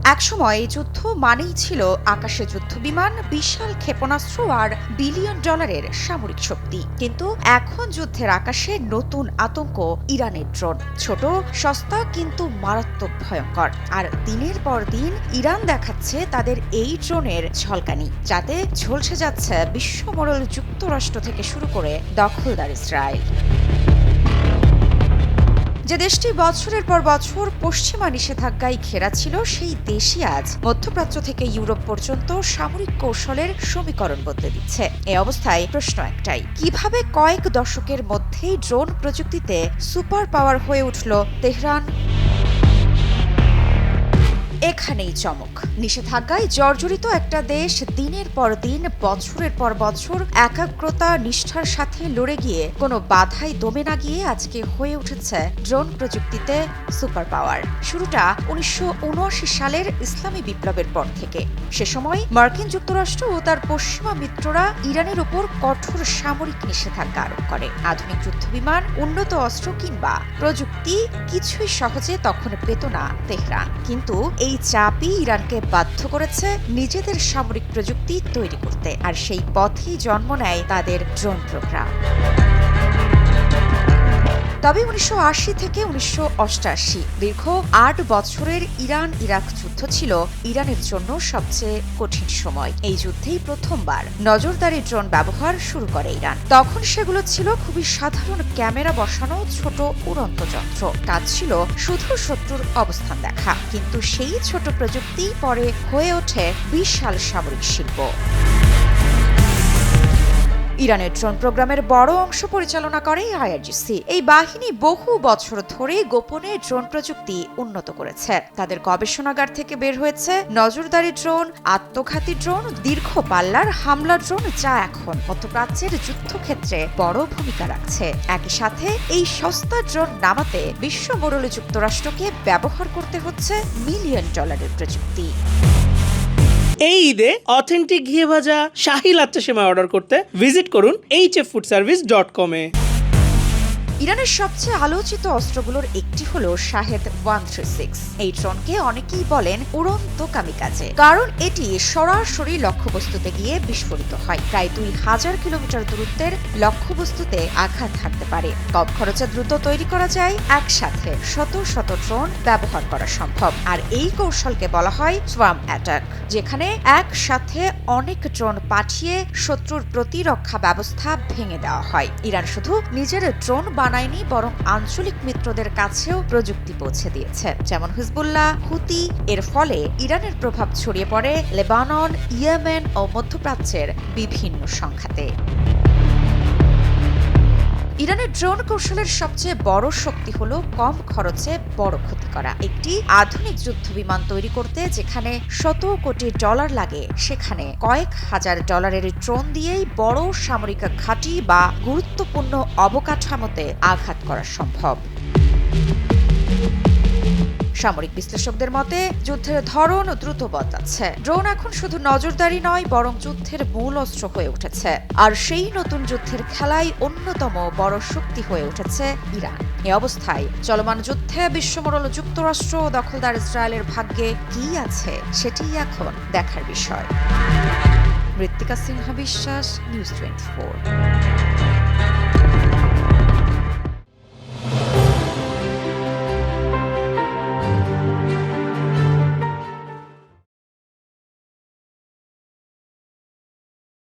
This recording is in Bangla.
একসময় এই যুদ্ধ মানেই ছিল আকাশে যুদ্ধবিমান, বিশাল ক্ষেপণাস্ত্র আর বিলিয়ন ডলারের সামরিক শক্তি। কিন্তু এখন যুদ্ধের আকাশে নতুন আতঙ্ক ইরানের ড্রোন। ছোট, সস্তা কিন্তু মারাত্মক ভয়ঙ্কর। আর দিনের পর দিন ইরান দেখাচ্ছে তাদের এই ড্রোনের ঝলকানি, যাতে ঝলসে যাচ্ছে বিশ্বমোড়ল যুক্তরাষ্ট্র থেকে শুরু করে দখলদার ইসরায়েল। যে দেশটি বছরের পর বছর পশ্চিমা নিষেধাজ্ঞায় ঘেরা ছিল, সেই দেশই আজ মধ্যপ্রাচ্য থেকে ইউরোপ পর্যন্ত সামরিক কৌশলের সমীকরণ বদলে দিচ্ছে। এই অবস্থায় প্রশ্ন একটাই, কিভাবে কয়েক দশকের মধ্যেই ড্রোন প্রযুক্তিতে সুপার পাওয়ার হয়ে উঠল তেহরান? এখানেই চমক। নিষেধাজ্ঞায় জর্জরিত একটা দেশ দিনের পর দিন, বছরের পর বছর একাগ্রতা, নিষ্ঠার সাথে লড়ে গিয়ে কোনো বাধাই দমে না গিয়ে আজকে হয়ে উঠেছে ড্রোন প্রযুক্তিতে সুপার পাওয়ার। শুরুটা 1979 সালের ইসলামী বিপ্লবের পর থেকে। সে সময় মার্কিন যুক্তরাষ্ট্র ও তার পশ্চিমা মিত্ররা ইরানের উপর কঠোর সামরিক নিষেধাজ্ঞা আরোপ করে। আধুনিক যুদ্ধবিমান, উন্নত অস্ত্র কিংবা প্রযুক্তি কিছুই সহজে তখন পেত না তেহরান। কিন্তু এই চাপই ইরানকে বাধ্য করেছে নিজেদের সামরিক প্রযুক্তি তৈরি করতে, আর সেই পথেই জন্ম নেয় তাদের ড্রোন প্রোগ্রাম। তবে 1980 থেকে 1988 দীর্ঘ 8 বছরের ইরান ইরাক যুদ্ধ ছিল ইরানের জন্য সবচেয়ে কঠিন সময়। এই যুদ্ধেই প্রথমবার নজরদারি ড্রোন ব্যবহার শুরু করে ইরান। তখন সেগুলো ছিল খুবই সাধারণ ক্যামেরা বসানো ছোট উড়ন্ত যন্ত্র। কাজ ছিল শুধু শত্রুর অবস্থান দেখা। কিন্তু সেই ছোট প্রযুক্তি পরে হয়ে ওঠে বিশাল সামরিক শিল্প। ইরানের ড্রোন প্রোগ্রামের বড় অংশ পরিচালনা করে আইআরজিসি। এই বাহিনী বহু বছর ধরে গোপনে ড্রোন প্রযুক্তি উন্নত করেছে। তাদের গবেষণাগার থেকে বের হয়েছে নজরদারি ড্রোন, আত্মঘাতী ড্রোন, দীর্ঘ পাল্লার হামলা ড্রোন, যা এখন মধ্যপ্রাচ্যের যুদ্ধক্ষেত্রে বড় ভূমিকা রাখছে। একই সাথে এই সস্তা ড্রোন নামাতে বিশ্বমোড়ল যুক্তরাষ্ট্রকে ব্যবহার করতে হচ্ছে মিলিয়ন ডলারের প্রযুক্তি। এই ঈদে অথেন্টিক ঘিয়ে ভাজা শাহী লাচ্চা সেমাই অর্ডার করতে ভিজিট করুন hffoodservice.com এ। ইরানের সবচেয়ে আলোচিত অস্ত্রগুলোর একটি হলো শাহেদ 136। এই ড্রোনকে অনেকেই বলেন উড়ন্ত কামিকাজে, কারণ এটি সরাসরি লক্ষ্যবস্তুতে গিয়ে বিস্ফোরিত হয়। প্রায় 2000 কিলোমিটার দূরত্বের লক্ষ্যবস্তুতে আঘাত হানতে পারে। কম খরচে দ্রুত তৈরি করা যায়, একসাথে শত শত ড্রোন ব্যবহার করা সম্ভব। আর এই কৌশলকে বলা হয় সোয়ার্ম অ্যাটাক, যেখানে একসাথে অনেক ড্রোন পাঠিয়ে শত্রুর প্রতিরক্ষা ব্যবস্থা ভেঙে দেওয়া হয়। ইরান শুধু নিজের ড্রোন বানায়নি, বরং আঞ্চলিক মিত্রদের কাছেও প্রযুক্তি পৌঁছে দিয়েছে, যেমন হিজবুল্লাহ, হুতি। এর ফলে ইরানের প্রভাব ছড়িয়ে পড়ে লেবানন, ইয়েমেন ও মধ্যপ্রাচ্যের বিভিন্ন সংঘাতে। ইরানের ড্রোন কৌশলের সবচেয়ে বড় শক্তি হলো কম খরচে বড় ক্ষতি করা। একটি আধুনিক যুদ্ধবিমান তৈরি করতে যেখানে শত কোটি ডলার লাগে, সেখানে কয়েক হাজার ডলারের ড্রোন দিয়েই বড় সামরিক ঘাঁটি বা গুরুত্বপূর্ণ অবকাঠামোতে আঘাত করা সম্ভব। সামরিক বিশ্লেষকদের মতে যুদ্ধের ধরন দ্রুত বদলাচ্ছে। ড্রোন এখন শুধু নজরদারি নয়, বরং যুদ্ধের মূল অস্ত্র হয়ে উঠেছে। আর সেই নতুন যুদ্ধের খেলায় অন্যতম বড় শক্তি হয়ে উঠেছে ইরান। এ অবস্থায় চলমান যুদ্ধে বিশ্বমোড়ল যুক্তরাষ্ট্র ও দখলদার ইসরায়েলের ভাগ্যে কি আছে, সেটিই এখন দেখার বিষয়। মৃত্তিকা সিনহা বিশ্বাস, নিউজ 24।